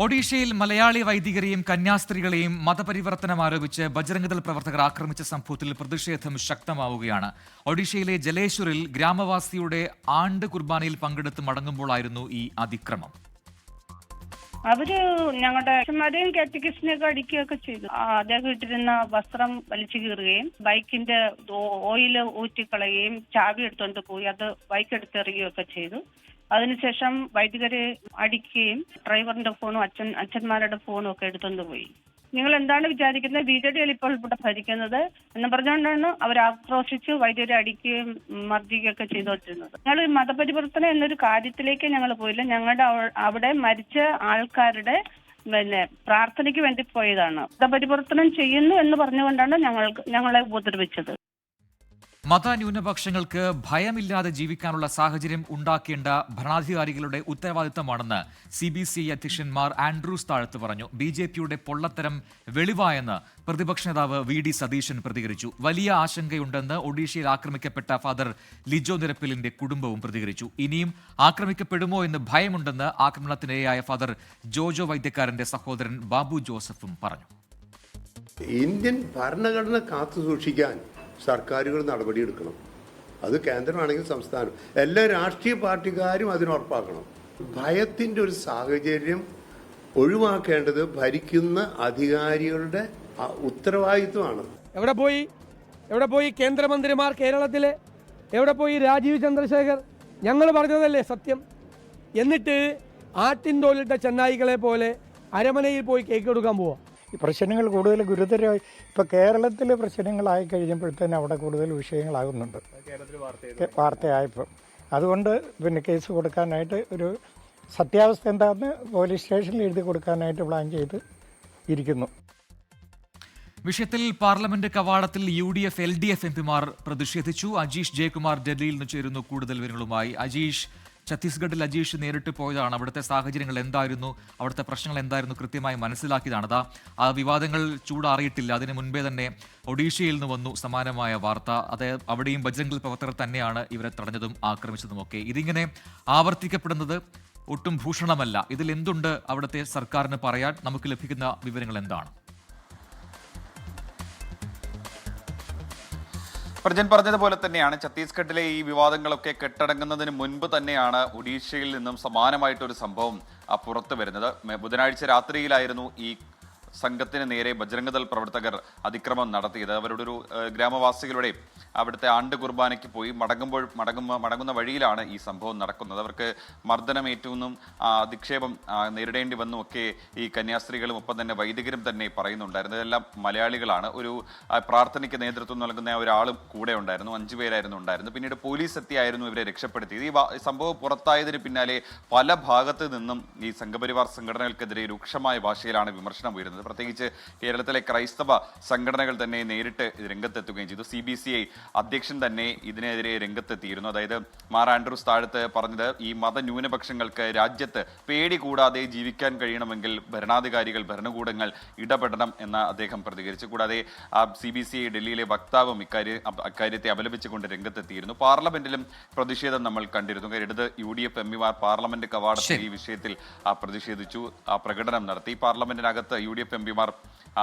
ഒഡീഷയിൽ മലയാളി വൈദികരെയും കന്യാസ്ത്രീകളെയും മതപരിവർത്തനം ആരോപിച്ച് ബജ്രംഗ് ദൾ പ്രവർത്തകർ ആക്രമിച്ച സംഭവത്തിൽ പ്രതിഷേധം ശക്തമാവുകയാണ്. ഒഡീഷയിലെ ജലേശ്വറിൽ ഗ്രാമവാസിയുടെ ആണ്ട് കുർബാനയിൽ പങ്കെടുത്ത് മടങ്ങുമ്പോഴായിരുന്നു ഈ അതിക്രമം. അവര് ഞങ്ങളുടെ അച്ഛന്മാരെയും കാറ്റഗിസ്റ്റിനെയൊക്കെ അടിക്കുകയൊക്കെ ചെയ്തു. അദ്ദേഹം ഇട്ടിരുന്ന വസ്ത്രം വലിച്ചു കീറുകയും ബൈക്കിന്റെ ഓയിൽ ഊറ്റിക്കളയുകയും ചാവി എടുത്തുകൊണ്ട് പോയി അത് ബൈക്ക് എടുത്തെറിയുകയൊക്കെ ചെയ്തു. അതിനുശേഷം വൈദികരെ അടിക്കുകയും ഡ്രൈവറിന്റെ ഫോണും അച്ഛന്മാരുടെ ഫോണും ഒക്കെ എടുത്തുകൊണ്ട് പോയി. നിങ്ങൾ എന്താണ് വിചാരിക്കുന്നത്? BJD ഇപ്പോൾ ഇവിടെ ഭരിക്കുന്നത് എന്ന് പറഞ്ഞുകൊണ്ടാണ് അവർ ആക്രോശിച്ച് വൈദ്യുതി അടിക്കുകയും മർദ്ദിക്കുകയൊക്കെ ചെയ്തുകൊണ്ടിരുന്നത്. ഞങ്ങൾ മതപരിവർത്തനം എന്നൊരു കാര്യത്തിലേക്ക് ഞങ്ങൾ പോയില്ല. ഞങ്ങളുടെ അവിടെ മരിച്ച ആൾക്കാരുടെ പ്രാർത്ഥനയ്ക്ക് വേണ്ടി പോയതാണ്. മതപരിവർത്തനം ചെയ്യുന്നു എന്ന് പറഞ്ഞുകൊണ്ടാണ് ഞങ്ങളെ ഉപദ്രവിച്ചത്. മതന്യൂനപക്ഷങ്ങൾക്ക് ഭയമില്ലാതെ ജീവിക്കാനുള്ള സാഹചര്യം ഉണ്ടാക്കേണ്ട ഭരണാധികാരികളുടെ ഉത്തരവാദിത്തമാണെന്ന് CBCI അധ്യക്ഷൻ മാർ ആൻഡ്രൂസ് താഴത്ത് പറഞ്ഞു. BJPയുടെ പൊള്ളത്തരം വെളിവായെന്ന് പ്രതിപക്ഷ നേതാവ് VD സതീശൻ പ്രതികരിച്ചു. വലിയ ആശങ്കയുണ്ടെന്ന് ഒഡീഷയിൽ ആക്രമിക്കപ്പെട്ട ഫാദർ ലിജോ നിരപ്പിലിന്റെ കുടുംബവും പ്രതികരിച്ചു. ഇനിയും ആക്രമിക്കപ്പെടുമോ എന്ന് ഭയമുണ്ടെന്ന് ആക്രമണത്തിനിരയായ ഫാദർ ജോജോ വൈദ്യക്കാരന്റെ സഹോദരൻ ബാബു ജോസഫും പറഞ്ഞു. ഇന്ത്യൻ ഭരണഘടന കാത്തുസൂക്ഷിക്കാൻ സർക്കാരുകൾ നടപടിയെടുക്കണം. അത് കേന്ദ്രമാണെങ്കിൽ സംസ്ഥാനം, എല്ലാ രാഷ്ട്രീയ പാർട്ടിക്കാരും അതിനുറപ്പാക്കണം. ഭയത്തിൻ്റെ ഒരു സാഹചര്യം ഒഴിവാക്കേണ്ടത് ഭരിക്കുന്ന അധികാരികളുടെ ഉത്തരവാദിത്വമാണ്. എവിടെ പോയി കേന്ദ്രമന്ത്രിമാർ കേരളത്തിലെ? എവിടെ പോയി രാജീവ് ചന്ദ്രശേഖർ? ഞങ്ങൾ പറഞ്ഞതല്ലേ സത്യം? എന്നിട്ട് ആട്ടിൻ തോലിട്ട ചെന്നായികളെ പോലെ അരമനയിൽ പോയി കേക്ക് കൊടുക്കാൻ പോവാം. ഈ പ്രശ്നങ്ങൾ കൂടുതൽ ഗുരുതരമായി ഇപ്പോൾ കേരളത്തിലെ പ്രശ്നങ്ങളായി കഴിഞ്ഞപ്പോഴത്തേനും അവിടെ കൂടുതൽ വിഷയങ്ങളാകുന്നുണ്ട് വാർത്തയായപ്പോൾ. അതുകൊണ്ട് കേസ് കൊടുക്കാനായിട്ട് ഒരു സത്യാവസ്ഥ എന്താണെന്ന് പോലീസ് സ്റ്റേഷനിൽ എഴുതി കൊടുക്കാനായിട്ട് പ്ലാൻ ചെയ്ത് ഇരിക്കുന്നു. വിഷയത്തിൽ പാർലമെന്റ് കവാടത്തിൽ UDF LDF MPമാർ പ്രതിഷേധിച്ചു. അജീഷ് ജയകുമാർ ഡൽഹിയിൽ നിന്ന് ചേരുന്നു കൂടുതൽ വിവരങ്ങളുമായി. അജീഷ്, ഛത്തീസ്ഗഡിൽ അജീഷ് നേരിട്ട് പോയതാണ്. അവിടുത്തെ സാഹചര്യങ്ങൾ എന്തായിരുന്നു, അവിടുത്തെ പ്രശ്നങ്ങൾ എന്തായിരുന്നു കൃത്യമായി മനസ്സിലാക്കിയതാണ്. ആ വിവാദങ്ങൾ ചൂടാറിയിട്ടില്ല. അതിന് മുൻപേ തന്നെ ഒഡീഷയിൽ നിന്ന് വന്നു സമാനമായ വാർത്ത. അവിടെയും ബജ്രംഗ് ദൾ പ്രവർത്തകർ തന്നെയാണ് ഇവരെ തടഞ്ഞതും ആക്രമിച്ചതുമൊക്കെ. ഇതിങ്ങനെ ആവർത്തിക്കപ്പെടുന്നത് ഒട്ടും ഭൂഷണമല്ല. ഇതിൽ എന്തുണ്ട് അവിടുത്തെ സർക്കാരിന് പറയാൻ? നമുക്ക് ലഭിക്കുന്ന വിവരങ്ങൾ എന്താണ്? പ്രജൻ പറഞ്ഞതുപോലെ തന്നെയാണ് ഛത്തീസ്ഗഡിലെ ഈ വിവാദങ്ങളൊക്കെ കെട്ടടങ്ങുന്നതിന് മുൻപ് തന്നെയാണ് ഒഡീഷയിൽ നിന്നും സമാനമായിട്ടൊരു സംഭവം പുറത്തു വരുന്നത്. ബുധനാഴ്ച രാത്രിയിലായിരുന്നു ഈ സംഘത്തിന് നേരെ ബജ്രംഗ് ദൾ പ്രവർത്തകർ അതിക്രമം നടത്തിയത്. അവരുടെ ഒരു ഗ്രാമവാസികളുടെ അവിടുത്തെ ആണ്ട് കുർബാനയ്ക്ക് പോയി മടങ്ങുന്ന വഴിയിലാണ് ഈ സംഭവം നടക്കുന്നത്. അവർക്ക് മർദ്ദനമേറ്റുവെന്നും അധിക്ഷേപം നേരിടേണ്ടി വന്നും ഒക്കെ ഈ കന്യാസ്ത്രീകളും ഒപ്പം തന്നെ വൈദികരും തന്നെ പറയുന്നുണ്ടായിരുന്നു. ഇതെല്ലാം മലയാളികളാണ്. ഒരു പ്രാർത്ഥനയ്ക്ക് നേതൃത്വം നൽകുന്ന ഒരാളും കൂടെ ഉണ്ടായിരുന്നു. 5 പേരായിരുന്നു ഉണ്ടായിരുന്നു. പിന്നീട് പോലീസ് എത്തിയായിരുന്നു ഇവരെ രക്ഷപ്പെടുത്തിയത്. ഈ സംഭവം പുറത്തായതിന് പിന്നാലെ പല ഭാഗത്ത് നിന്നും ഈ സംഘപരിവാർ സംഘടനകൾക്കെതിരെ രൂക്ഷമായ ഭാഷയിലാണ് വിമർശനം ഉയരുന്നത്. പ്രത്യേകിച്ച് കേരളത്തിലെ ക്രൈസ്തവ സംഘടനകൾ തന്നെ നേരിട്ട് രംഗത്തെത്തുകയും ചെയ്തു. CBCI അധ്യക്ഷൻ തന്നെ ഇതിനെതിരെ രംഗത്തെത്തിയിരുന്നു. അതായത് മാർ ആൻഡ്രൂസ് താഴത്ത് പറഞ്ഞത്, ഈ മതന്യൂനപക്ഷങ്ങൾക്ക് രാജ്യത്ത് പേടി കൂടാതെ ജീവിക്കാൻ കഴിയണമെങ്കിൽ ഭരണകൂടങ്ങൾ ഇടപെടണം എന്ന് അദ്ദേഹം പ്രതികരിച്ചു. കൂടാതെ CBCI ഡൽഹിയിലെ വക്താവും അക്കാര്യത്തെ അപലപിച്ചുകൊണ്ട് രംഗത്തെത്തിയിരുന്നു. പാർലമെന്റിലും പ്രതിഷേധം നമ്മൾ കണ്ടിരുന്നു. ഇടത് UDF MPമാർ പാർലമെന്റ് കവാടത്തിൽ ഈ വിഷയത്തിൽ പ്രതിഷേധിച്ചു, പ്രകടനം നടത്തി. പാർലമെന്റിനകത്ത് UDF MPമാർ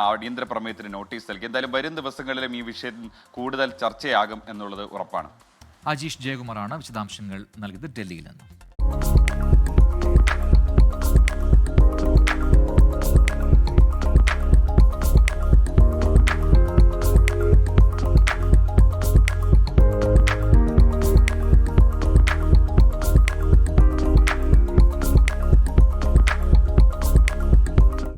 അടിയന്തര പ്രമേയത്തിന് നോട്ടീസ് നൽകി. എന്തായാലും വരും ദിവസങ്ങളിലും ഈ വിഷയം കൂടുതൽ ചർച്ചയാകും എന്നുള്ളത് ഉറപ്പാണ്. അജീഷ് ജയകുമാറാണ് വിശദാംശങ്ങൾ നൽകിയത് ഡൽഹിയിൽ നിന്ന്.